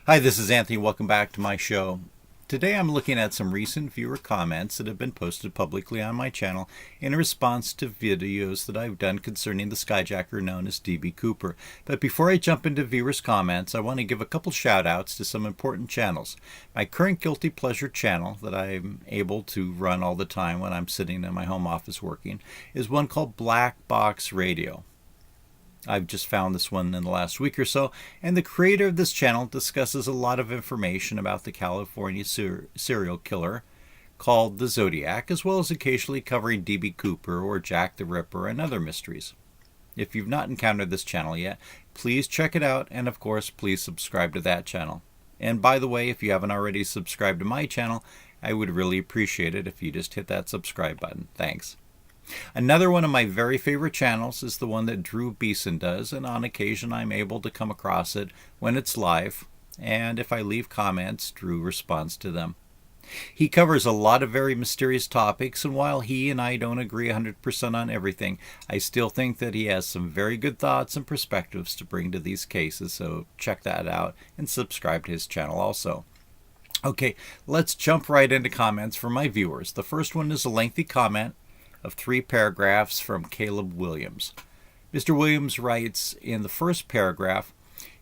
Hi, this is Anthony. Welcome back to my show. Today I'm looking at some recent viewer comments that have been posted publicly on my channel in response to videos that I've done concerning the skyjacker known as DB Cooper. But before I jump into viewers' comments, I want to give a couple shout outs to some important channels. My current Guilty Pleasure channel that I'm able to run all the time when I'm sitting in my home office working is one called Black Box Radio. I've just found this one in the last week or so, and the creator of this channel discusses a lot of information about the California serial killer called the Zodiac, as well as occasionally covering DB Cooper or Jack the Ripper and other mysteries. If you've not encountered this channel yet, please check it out, and of course, please subscribe to that channel. And by the way, if you haven't already subscribed to my channel, I would really appreciate it if you just hit that subscribe button. Thanks. Another one of my very favorite channels is the one that Drew Beeson does, and on occasion I'm able to come across it when it's live, and if I leave comments, Drew responds to them. He covers a lot of very mysterious topics, and while he and I don't agree 100% on everything, I still think that he has some very good thoughts and perspectives to bring to these cases, so check that out and subscribe to his channel also. Okay, let's jump right into comments from my viewers. The first one is a lengthy comment of 3 paragraphs from Caleb Williams. Mr. Williams writes in the first paragraph,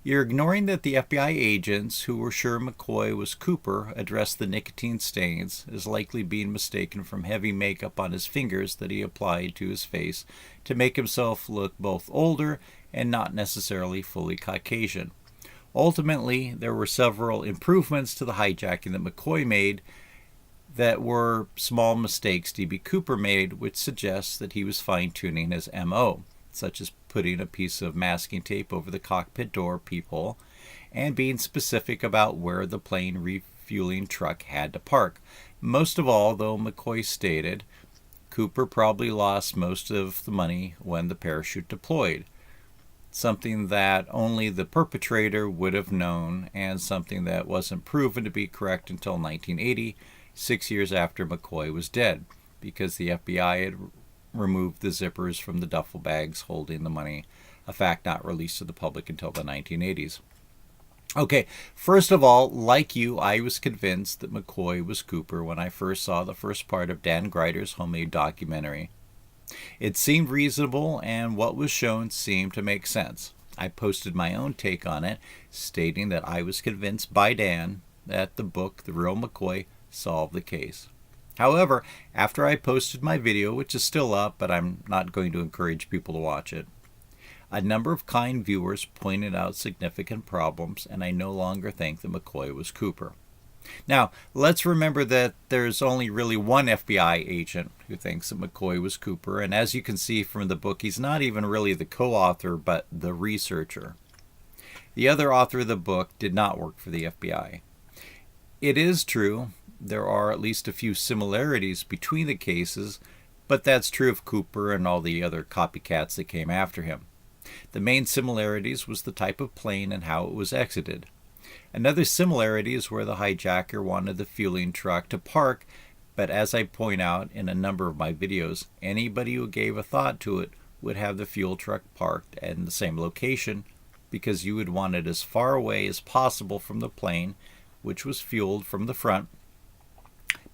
"You're ignoring that the FBI agents who were sure McCoy was Cooper addressed the nicotine stains as likely being mistaken from heavy makeup on his fingers that he applied to his face to make himself look both older and not necessarily fully Caucasian. Ultimately, there were several improvements to the hijacking that McCoy made that were small mistakes DB Cooper made, which suggests that he was fine-tuning his MO, such as putting a piece of masking tape over the cockpit door peephole and being specific about where the plane refueling truck had to park. Most of all, though, McCoy stated, Cooper probably lost most of the money when the parachute deployed, something that only the perpetrator would have known and something that wasn't proven to be correct until 1980, 6 years after McCoy was dead, because the FBI had removed the zippers from the duffel bags holding the money, a fact not released to the public until the 1980s. Okay, first of all, like you, I was convinced that McCoy was Cooper when I first saw the first part of Dan Gryder's homemade documentary. It seemed reasonable, and what was shown seemed to make sense. I posted my own take on it, stating that I was convinced by Dan that the book, The Real McCoy, solve the case. However, after I posted my video, which is still up, but I'm not going to encourage people to watch it, a number of kind viewers pointed out significant problems, and I no longer think that McCoy was Cooper. Now, let's remember that there's only really one FBI agent who thinks that McCoy was Cooper, and as you can see from the book, he's not even really the co-author, but the researcher. The other author of the book did not work for the FBI. It is true there are at least a few similarities between the cases, but that's true of Cooper and all the other copycats that came after him. The main similarities was the type of plane and how it was exited. Another similarity is where the hijacker wanted the fueling truck to park, but as I point out in a number of my videos, anybody who gave a thought to it would have the fuel truck parked in the same location because you would want it as far away as possible from the plane, which was fueled from the front,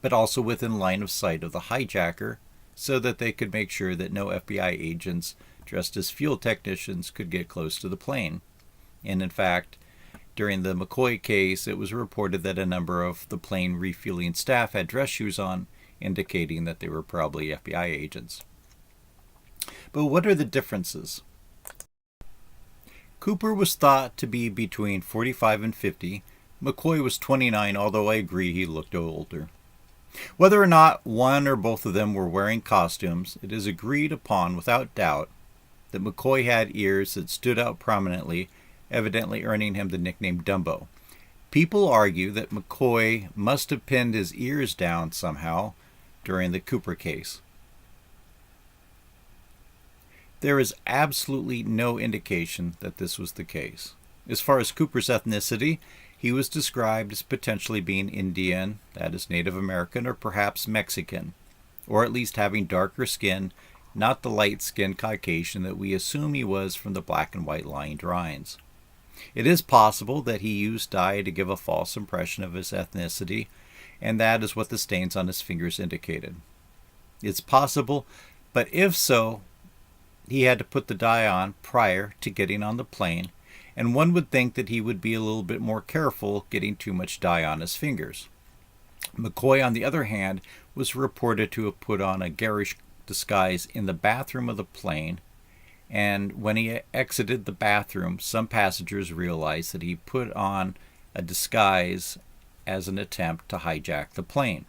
but also within line of sight of the hijacker so that they could make sure that no FBI agents dressed as fuel technicians could get close to the plane. And in fact, during the McCoy case, it was reported that a number of the plane refueling staff had dress shoes on, indicating that they were probably FBI agents. But what are the differences? Cooper was thought to be between 45 and 50. McCoy was 29, although I agree he looked older. Whether or not one or both of them were wearing costumes, it is agreed upon without doubt that McCoy had ears that stood out prominently, evidently earning him the nickname Dumbo. People argue that McCoy must have pinned his ears down somehow during the Cooper case. There is absolutely no indication that this was the case. As far as Cooper's ethnicity, he was described as potentially being Indian, that is Native American, or perhaps Mexican, or at least having darker skin, not the light-skinned Caucasian that we assume he was from the black and white line drawings. It is possible that he used dye to give a false impression of his ethnicity, and that is what the stains on his fingers indicated. It's possible, but if so, he had to put the dye on prior to getting on the plane, and one would think that he would be a little bit more careful getting too much dye on his fingers. McCoy, on the other hand, was reported to have put on a garish disguise in the bathroom of the plane, and when he exited the bathroom, some passengers realized that he put on a disguise as an attempt to hijack the plane.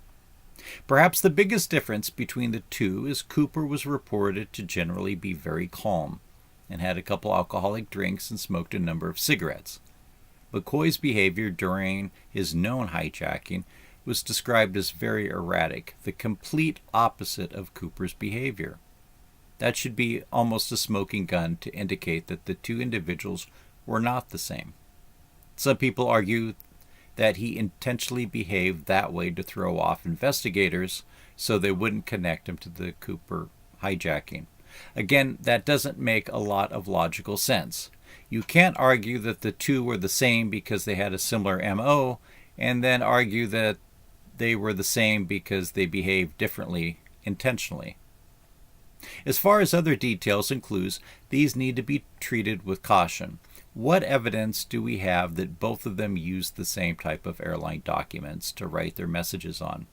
Perhaps the biggest difference between the two is Cooper was reported to generally be very calm and had a couple alcoholic drinks and smoked a number of cigarettes. McCoy's behavior during his known hijacking was described as very erratic, the complete opposite of Cooper's behavior. That should be almost a smoking gun to indicate that the two individuals were not the same. Some people argue that he intentionally behaved that way to throw off investigators so they wouldn't connect him to the Cooper hijacking. Again, that doesn't make a lot of logical sense. You can't argue that the two were the same because they had a similar MO, and then argue that they were the same because they behaved differently intentionally. As far as other details and clues, these need to be treated with caution. What evidence do we have that both of them used the same type of airline documents to write their messages on?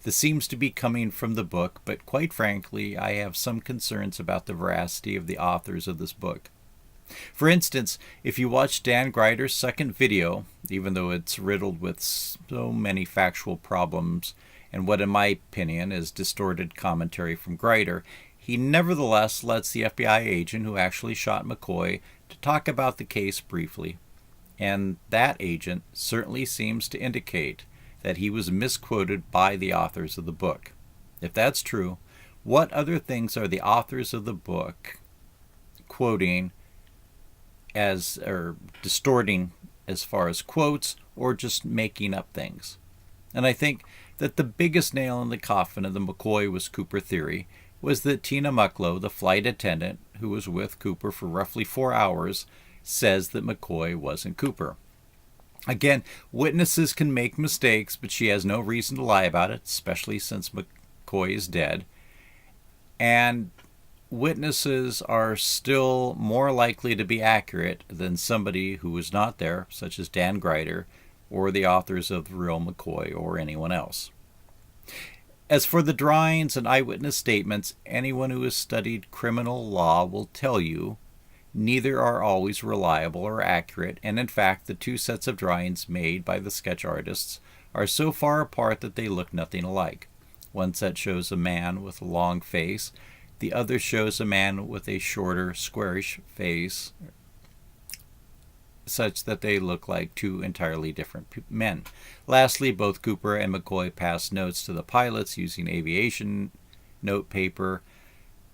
This seems to be coming from the book, but quite frankly, I have some concerns about the veracity of the authors of this book. For instance, if you watch Dan Gryder's second video, even though it's riddled with so many factual problems and what in my opinion is distorted commentary from Gryder, he nevertheless lets the FBI agent who actually shot McCoy to talk about the case briefly, and that agent certainly seems to indicate that he was misquoted by the authors of the book. If that's true, what other things are the authors of the book quoting as or distorting as far as quotes, or just making up things? And I think that the biggest nail in the coffin of the McCoy was Cooper theory was that Tina Mucklow, the flight attendant who was with Cooper for roughly 4 hours, says that McCoy wasn't Cooper. Again, witnesses can make mistakes, but she has no reason to lie about it, especially since McCoy is dead. And witnesses are still more likely to be accurate than somebody who was not there, such as Dan Gryder, or the authors of The Real McCoy, or anyone else. As for the drawings and eyewitness statements, anyone who has studied criminal law will tell you neither are always reliable or accurate, and in fact the two sets of drawings made by the sketch artists are so far apart that they look nothing alike. One set shows a man with a long face, the other shows a man with a shorter, squarish face, such that they look like two entirely different men. Lastly, both Cooper and McCoy passed notes to the pilots using aviation note paper,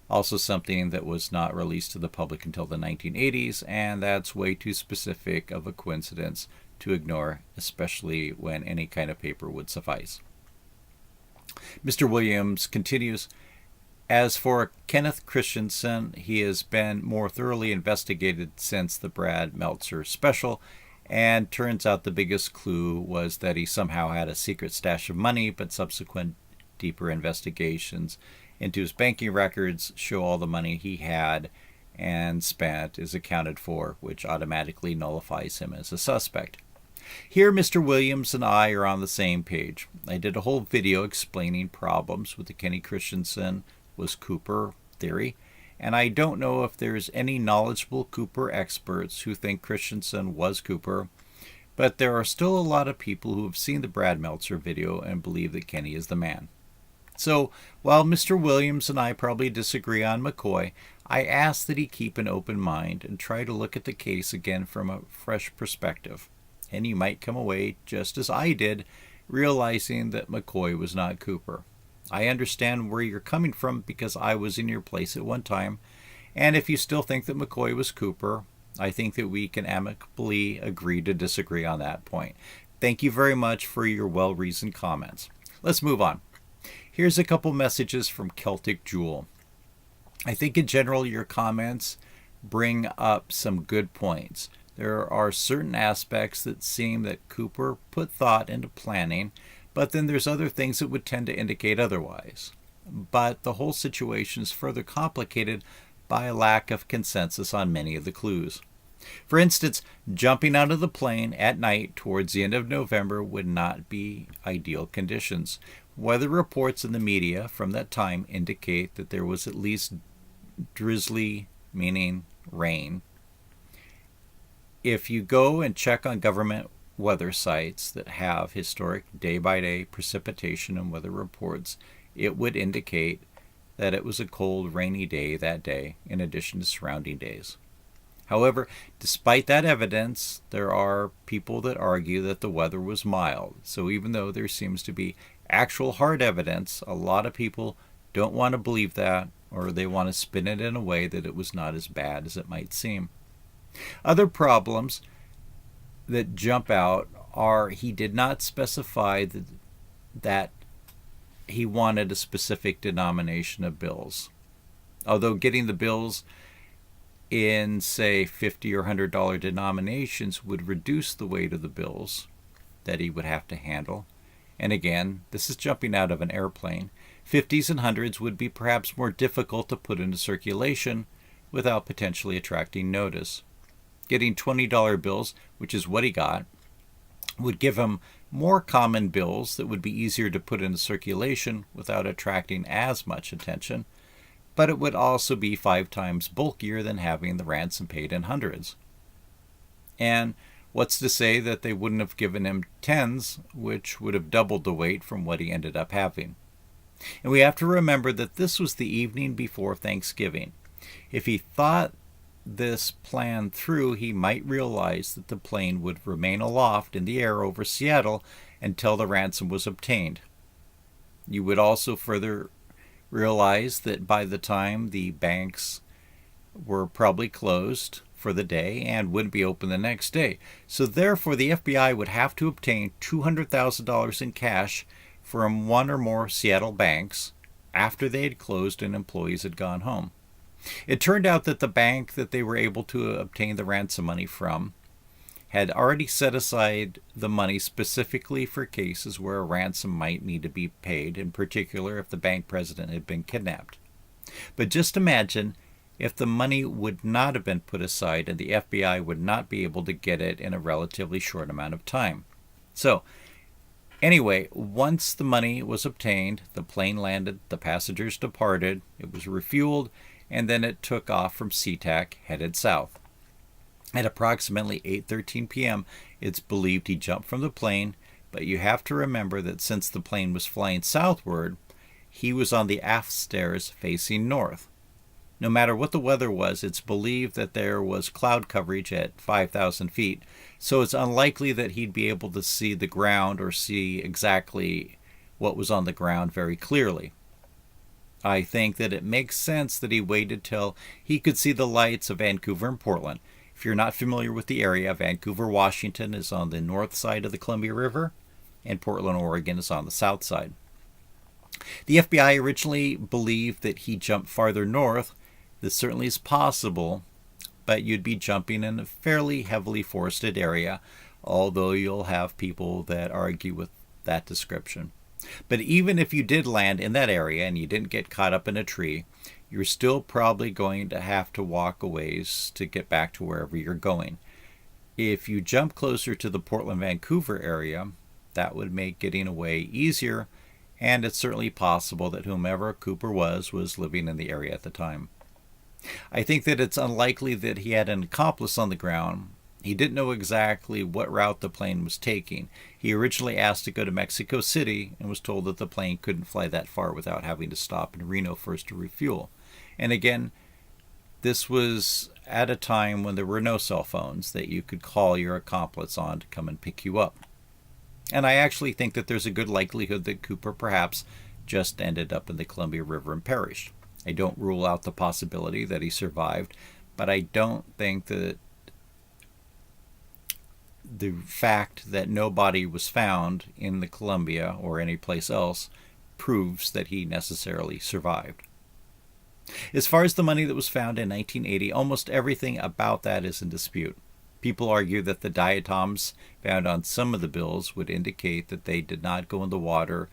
also something that was not released to the public until the 1980s, and that's way too specific of a coincidence to ignore, especially when any kind of paper would suffice. Mr. Williams continues, as for Kenneth Christensen, he has been more thoroughly investigated since the Brad Meltzer special, and turns out the biggest clue was that he somehow had a secret stash of money, but subsequent deeper investigations into his banking records show all the money he had and spent is accounted for, which automatically nullifies him as a suspect. Here, Mr. Williams and I are on the same page. I did a whole video explaining problems with the Kenny Christensen was Cooper theory, and I don't know if there's any knowledgeable Cooper experts who think Christensen was Cooper, but there are still a lot of people who have seen the Brad Meltzer video and believe that Kenny is the man. So, while Mr. Williams and I probably disagree on McCoy, I ask that he keep an open mind and try to look at the case again from a fresh perspective, and you might come away just as I did, realizing that McCoy was not Cooper. I understand where you're coming from because I was in your place at one time, and if you still think that McCoy was Cooper, I think that we can amicably agree to disagree on that point. Thank you very much for your well-reasoned comments. Let's move on. Here's a couple messages from Celtic Jewel. I think in general your comments bring up some good points. There are certain aspects that seem that Cooper put thought into planning, but then there's other things that would tend to indicate otherwise. But the whole situation is further complicated by a lack of consensus on many of the clues. For instance, jumping out of the plane at night towards the end of November would not be ideal conditions. Weather reports in the media from that time indicate that there was at least drizzly, meaning rain. If you go and check on government weather sites that have historic day-by-day precipitation and weather reports, it would indicate that it was a cold, rainy day that day, in addition to surrounding days. However, despite that evidence, there are people that argue that the weather was mild. So even though there seems to be actual hard evidence, a lot of people don't want to believe that, or they want to spin it in a way that it was not as bad as it might seem. Other problems that jump out are he did not specify that he wanted a specific denomination of bills. Although getting the bills in, say, $50 or $100 denominations would reduce the weight of the bills that he would have to handle. And again, this is jumping out of an airplane. 50s and 100s would be perhaps more difficult to put into circulation without potentially attracting notice. Getting $20 bills, which is what he got, would give him more common bills that would be easier to put into circulation without attracting as much attention, but it would also be 5 times bulkier than having the ransom paid in hundreds. And what's to say that they wouldn't have given him tens, which would have doubled the weight from what he ended up having? And we have to remember that this was the evening before Thanksgiving. If he thought this plan through, he might realize that the plane would remain aloft in the air over Seattle until the ransom was obtained. You would also further realize that by the time the banks were probably closed for the day and wouldn't be open the next day. So therefore, the FBI would have to obtain $200,000 in cash from one or more Seattle banks after they had closed and employees had gone home. It turned out that the bank that they were able to obtain the ransom money from had already set aside the money specifically for cases where a ransom might need to be paid, in particular if the bank president had been kidnapped. But just imagine if the money would not have been put aside and the FBI would not be able to get it in a relatively short amount of time. So, anyway, once the money was obtained, the plane landed, the passengers departed, it was refueled, and then it took off from SeaTac, headed south. At approximately 8:13 p.m., it's believed he jumped from the plane, but you have to remember that since the plane was flying southward, he was on the aft stairs facing north. No matter what the weather was, it's believed that there was cloud coverage at 5,000 feet, so it's unlikely that he'd be able to see the ground or see exactly what was on the ground very clearly. I think that it makes sense that he waited till he could see the lights of Vancouver and Portland. If you're not familiar with the area, Vancouver, Washington is on the north side of the Columbia River, and Portland, Oregon is on the south side. The FBI originally believed that he jumped farther north. This certainly is possible, but you'd be jumping in a fairly heavily forested area, although you'll have people that argue with that description. But even if you did land in that area and you didn't get caught up in a tree, you're still probably going to have to walk a ways to get back to wherever you're going. If you jump closer to the Portland-Vancouver area, that would make getting away easier, and it's certainly possible that whomever Cooper was living in the area at the time. I think that it's unlikely that he had an accomplice on the ground. He didn't know exactly what route the plane was taking. He originally asked to go to Mexico City and was told that the plane couldn't fly that far without having to stop in Reno first to refuel. And again, this was at a time when there were no cell phones that you could call your accomplice on to come and pick you up. And I actually think that there's a good likelihood that Cooper perhaps just ended up in the Columbia River and perished. I don't rule out the possibility that he survived, but I don't think that the fact that no body was found in the Columbia or any place else proves that he necessarily survived. As far as the money that was found in 1980, almost everything about that is in dispute. People argue that the diatoms found on some of the bills would indicate that they did not go in the water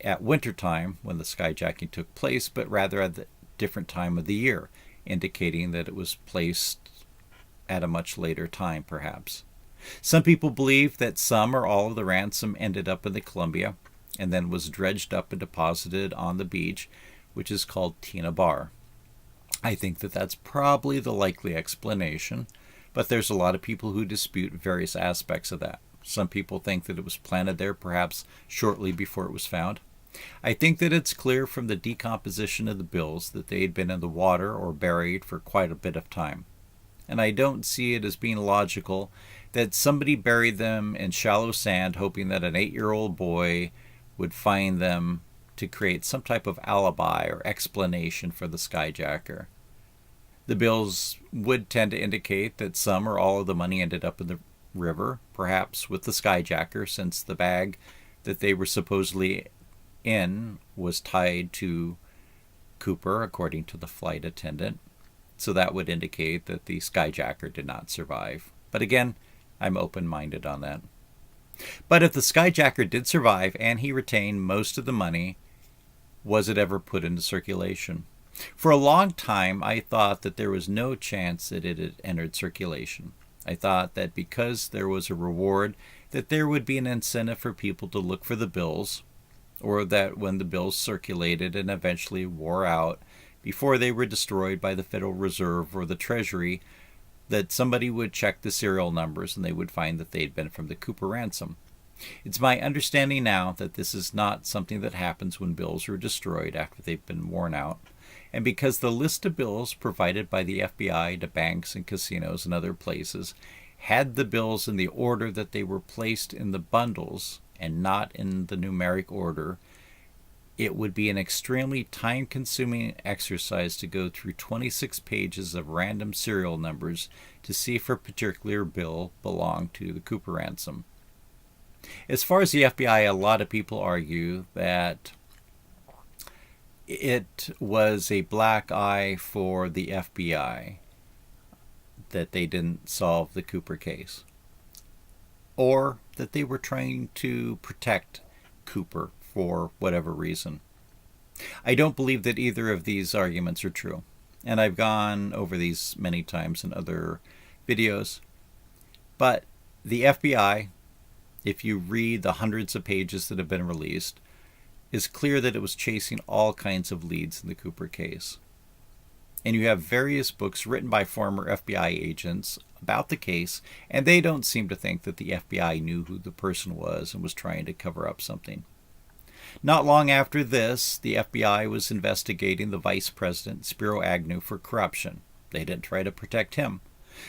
at wintertime when the skyjacking took place, but rather at a different time of the year, indicating that it was placed at a much later time, perhaps. Some people believe that some or all of the ransom ended up in the Columbia and then was dredged up and deposited on the beach, which is called Tina Bar. I think that that's probably the likely explanation, but there's a lot of people who dispute various aspects of that. Some people think that it was planted there perhaps shortly before it was found. I think that it's clear from the decomposition of the bills that they had been in the water or buried for quite a bit of time. And I don't see it as being logical that somebody buried them in shallow sand hoping that an 8-year-old boy would find them to create some type of alibi or explanation for the skyjacker. The bills would tend to indicate that some or all of the money ended up in the river, perhaps with the skyjacker, since the bag that they were supposedly in was tied to Cooper, according to the flight attendant. So that would indicate that the skyjacker did not survive. But again, I'm open-minded on that. But if the skyjacker did survive and he retained most of the money, was it ever put into circulation? For a long time, I thought that there was no chance that it had entered circulation. I thought that because there was a reward, that there would be an incentive for people to look for the bills, or that when the bills circulated and eventually wore out, before they were destroyed by the Federal Reserve or the Treasury, that somebody would check the serial numbers and they would find that they'd been from the Cooper ransom. It's my understanding now that this is not something that happens when bills are destroyed after they've been worn out. And because the list of bills provided by the FBI to banks and casinos and other places had the bills in the order that they were placed in the bundles and not in the numeric order, it would be an extremely time-consuming exercise to go through 26 pages of random serial numbers to see if a particular bill belonged to the Cooper ransom. As far as the FBI, a lot of people argue that it was a black eye for the FBI that they didn't solve the Cooper case, or that they were trying to protect Cooper for whatever reason. I don't believe that either of these arguments are true, and I've gone over these many times in other videos. But the FBI, if you read the hundreds of pages that have been released, is clear that it was chasing all kinds of leads in the Cooper case. And you have various books written by former FBI agents about the case, and they don't seem to think that the FBI knew who the person was and was trying to cover up something. Not long after this, the FBI was investigating the vice president, Spiro Agnew, for corruption. They didn't try to protect him.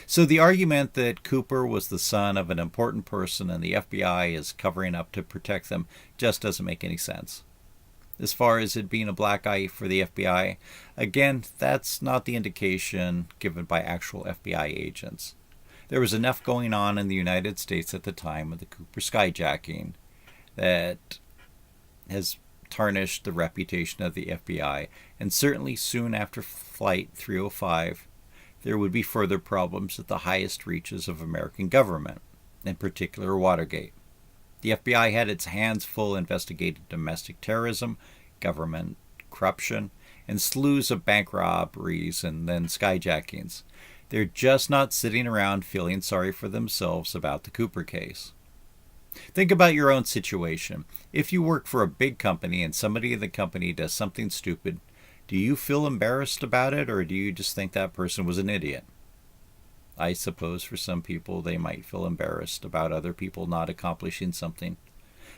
So the argument that Cooper was the son of an important person and the FBI is covering up to protect them just doesn't make any sense. As far as it being a black eye for the FBI, again, that's not the indication given by actual FBI agents. There was enough going on in the United States at the time of the Cooper skyjacking that has tarnished the reputation of the FBI, and certainly soon after Flight 305, there would be further problems at the highest reaches of American government, in particular Watergate. The FBI had its hands full investigating domestic terrorism, government corruption, and slews of bank robberies and then skyjackings. They're just not sitting around feeling sorry for themselves about the Cooper case. Think about your own situation. If you work for a big company and somebody in the company does something stupid, do you feel embarrassed about it, or do you just think that person was an idiot? I suppose for some people they might feel embarrassed about other people not accomplishing something.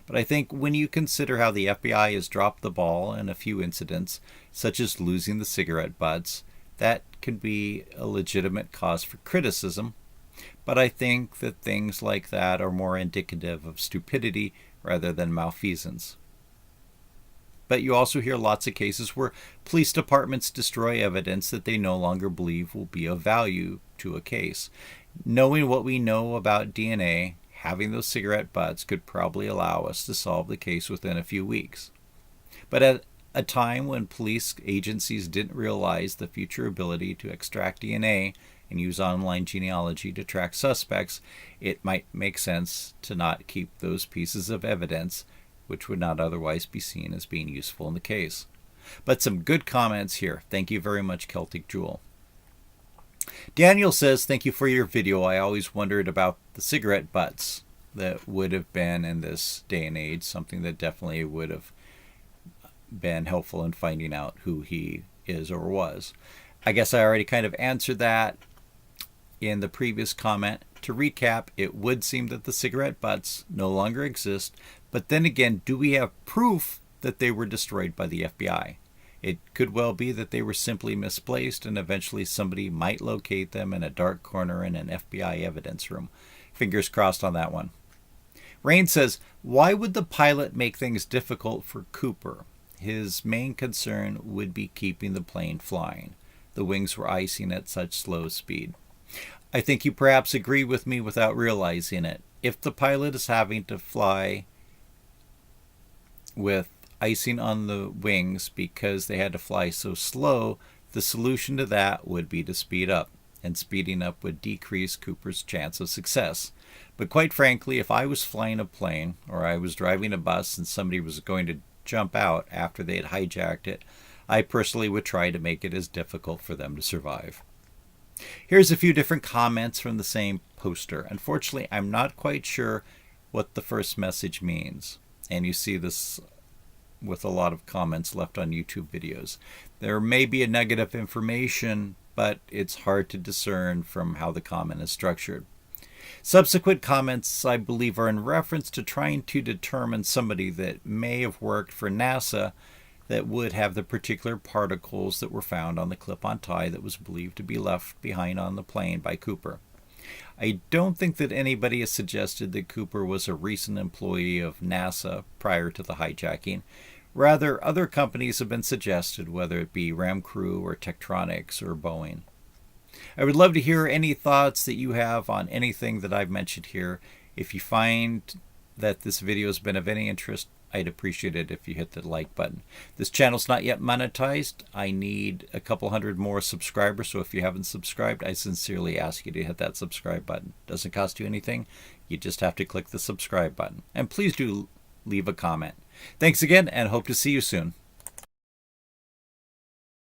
But I think when you consider how the FBI has dropped the ball in a few incidents, such as losing the cigarette butts, that can be a legitimate cause for criticism. But I think that things like that are more indicative of stupidity rather than malfeasance. But you also hear lots of cases where police departments destroy evidence that they no longer believe will be of value to a case. Knowing what we know about DNA, having those cigarette butts could probably allow us to solve the case within a few weeks. But at a time when police agencies didn't realize the future ability to extract DNA and use online genealogy to track suspects, it might make sense to not keep those pieces of evidence, which would not otherwise be seen as being useful in the case. But some good comments here. Thank you very much, Celtic Jewel. Daniel says, thank you for your video. I always wondered about the cigarette butts. That would have been, in this day and age, something that definitely would have been helpful in finding out who he is or was. I guess I already kind of answered that in the previous comment. To recap, it would seem that the cigarette butts no longer exist, but then again, do we have proof that they were destroyed by the FBI? It could well be that they were simply misplaced and eventually somebody might locate them in a dark corner in an FBI evidence room. Fingers crossed on that one. Rain says, why would the pilot make things difficult for Cooper? His main concern would be keeping the plane flying. The wings were icing at such slow speed. I think you perhaps agree with me without realizing it. If the pilot is having to fly with icing on the wings because they had to fly so slow, the solution to that would be to speed up, and speeding up would decrease Cooper's chance of success. But quite frankly, if I was flying a plane or I was driving a bus and somebody was going to jump out after they had hijacked it, I personally would try to make it as difficult for them to survive. Here's a few different comments from the same poster. Unfortunately, I'm not quite sure what the first message means, and you see this with a lot of comments left on YouTube videos. There may be a nugget of information, but it's hard to discern from how the comment is structured. Subsequent comments, I believe, are in reference to trying to determine somebody that may have worked for NASA that would have the particular particles that were found on the clip-on tie that was believed to be left behind on the plane by Cooper. I don't think that anybody has suggested that Cooper was a recent employee of NASA prior to the hijacking. Rather, other companies have been suggested, whether it be Ram Crew or Tektronix or Boeing. I would love to hear any thoughts that you have on anything that I've mentioned here. If you find that this video has been of any interest, I'd appreciate it if you hit the like button. This channel's not yet monetized. I need a couple hundred more subscribers, so if you haven't subscribed, I sincerely ask you to hit that subscribe button. Doesn't cost you anything. You just have to click the subscribe button. And please do leave a comment. Thanks again, and hope to see you soon.